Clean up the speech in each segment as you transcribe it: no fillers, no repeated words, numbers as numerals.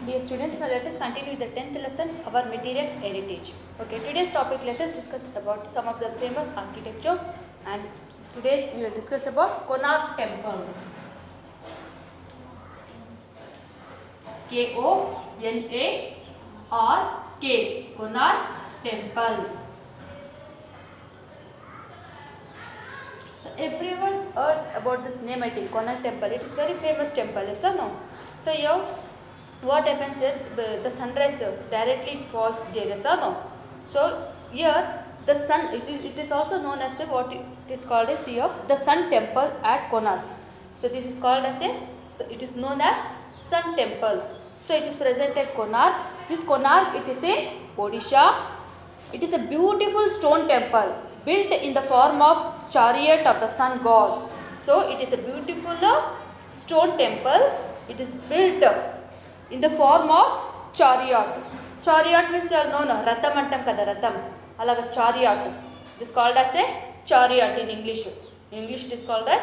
Dear students, now let us continue the 10th lesson, our material heritage. Okay, today's topic, let us discuss about some of the famous architecture, and today's we will discuss about Konark Temple. Konark, Konark Temple. So everyone heard about this name, I think, Konark Temple. It is very famous temple, yes or no? So here, what happens here, the sunrise directly falls there, yes or no? So here the sun, it is also known as what it is called as here, the sun temple at Konark. So this is called as it is known as sun temple. So it is present at Konark. This Konark, it is in Odisha. It is a beautiful stone temple built in the form of chariot of the sun god. So it is a beautiful stone temple. It is built in the form of chariot. Chariot means you all know, no? Ratham antam kada, ratham. Alaga chariot. It is called as a chariot in English. In English it is called as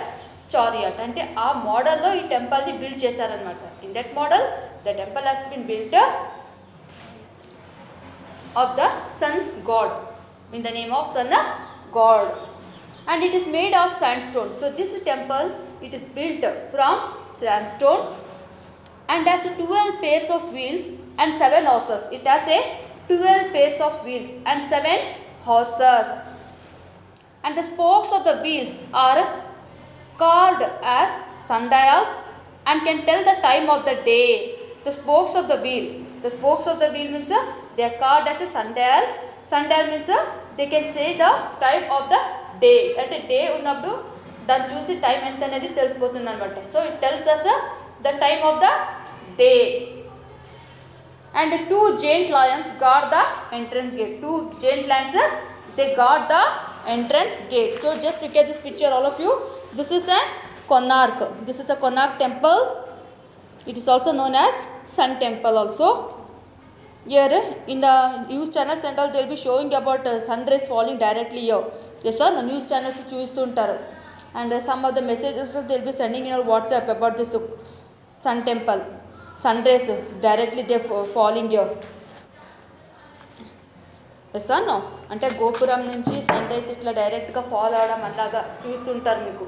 chariot. And a model lo ee temple ni build chesaranamata. In that model, the temple has been built of the sun god, in the name of sun god, and it is made of sandstone. So this temple, it is built from sandstone and has 12 pairs of wheels and 7 horses. It has a 12 pairs of wheels and 7 horses, and the spokes of the wheels are carved as sundials and can tell the time of the day. The spokes of the wheel means they are carved as a sundial. Sundial means they can say the time of the day. At a day ఉన్నప్పుడు దాన్ని చూసి time ఎంత అనేది తెలిసిపోతుంది అనమాట. So it tells us the time of the day. And 2 giant lions guard the entrance gate. 2 giant lions, they guard the entrance gate. So just look at this picture, all of you. This is a Konark. This is a Konark temple. It is also known as sun temple also. Here in the news channels and all, they will be showing about sunrise falling directly here. Yes sir, the news channels చూస్తుంటారు. And some of the messages they will be sending in our WhatsApp about this sun temple. Sunrise directly they falling here. Yes or no? అంటే గోపురం నుంచి sun rise ఇట్లా డైరెక్ట్గా fall అవడం అలాగా చూస్తుంటారు మీకు.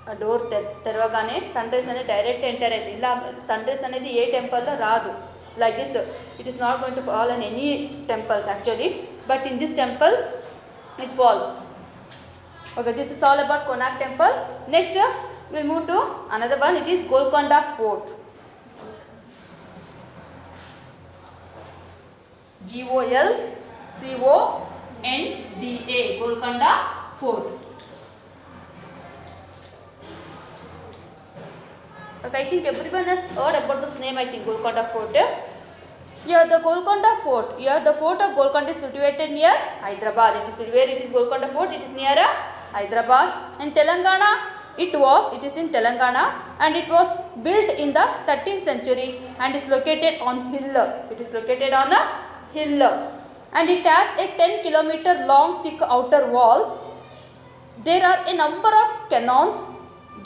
ఆ డోర్ తెరవగానే సన్ రైజ్ అనేది డైరెక్ట్ ఎంటర్ అవుతుంది. ఇలా సన్ రైజ్ అనేది ఏ టెంపుల్లో రాదు. Like this, it is not going to fall in any temples actually, but in this temple it falls. Okay, this is all about Konark temple. Next we'll move to another one. It is Golconda Fort. Golconda, Golconda Fort. Okay, I think everyone has heard about this name, I think, Golconda Fort. Here the Golconda Fort. Here the fort of Golconda is situated near Hyderabad. It is where it is Golconda Fort. It is near Hyderabad. In Telangana, it is in Telangana, and it was built in the 13th century and is located on hill. It is located on a hill, and it has a 10-kilometer long thick outer wall. There are a number of cannons,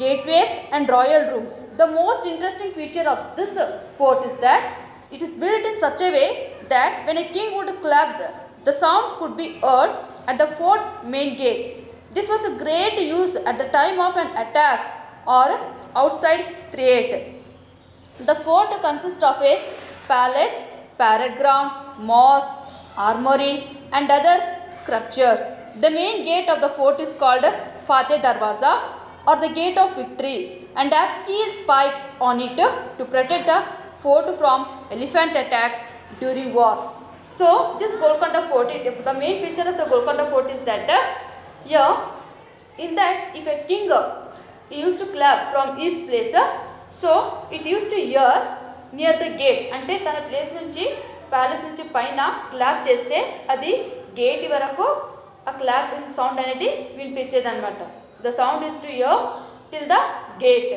gateways and royal rooms. The most interesting feature of this fort is that it is built in such a way that when a king would clap, the sound could be heard at the fort's main gate. This was a great use at the time of an attack or outside threat. The fort consists of a palace, parade ground, mosque, armory and other structures. The main gate of the fort is called Fateh Darwaza, or the gate of victory, and has steel spikes on it to protect the fort from elephant attacks during wars. So this Golconda Fort, the main feature of the Golconda Fort is that here in that if a king he used to clap from his place, so it used to hear near the gate. అంటే తన place నుంచి palace నుంచి పైన clap చేస్తే అది gate వరకు ఆ clap sound అనేది వినిపించేది అనమాట. The sound is to hear till the gate.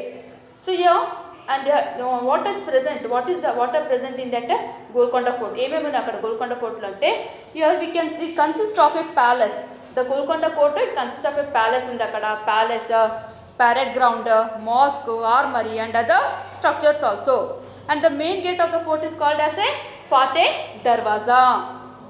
So here and what is present? What is the water present in that Golconda Fort? ఏమేమి అక్కడ Golconda Fort లో అంటే here we can see it consists of a palace. The Golconda Fort, it consists of a palace ఉంది అక్కడ. Palace, parade ground, mosque, armory and other structures also. and the main gate of the fort is called as a Fateh Darwaza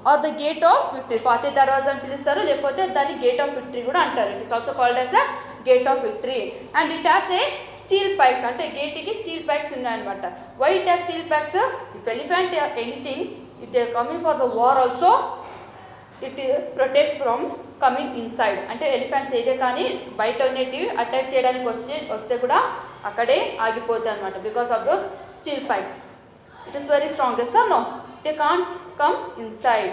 or the gate of victory. Fateh Darwaza అని పిలుస్తారు, లేకపోతే దాన్ని gate of victory కూడా అంటారు. It is also called as a gate of victory and it has a steel pikes, అంటే గేట్కి steel pikes ఉన్నాయన్నమాట. Why it has steel pikes? If elephant anything it they coming for the war also it protects from coming inside. అంటే elephants ఏదే కానీ బయట ఉన్నటివి attack చేయడానికి వస్తే కూడా అక్కడే ఆగిపోతాయి అనమాట, because of those steel pipes. It is very strong. Yes or no? They can't come inside.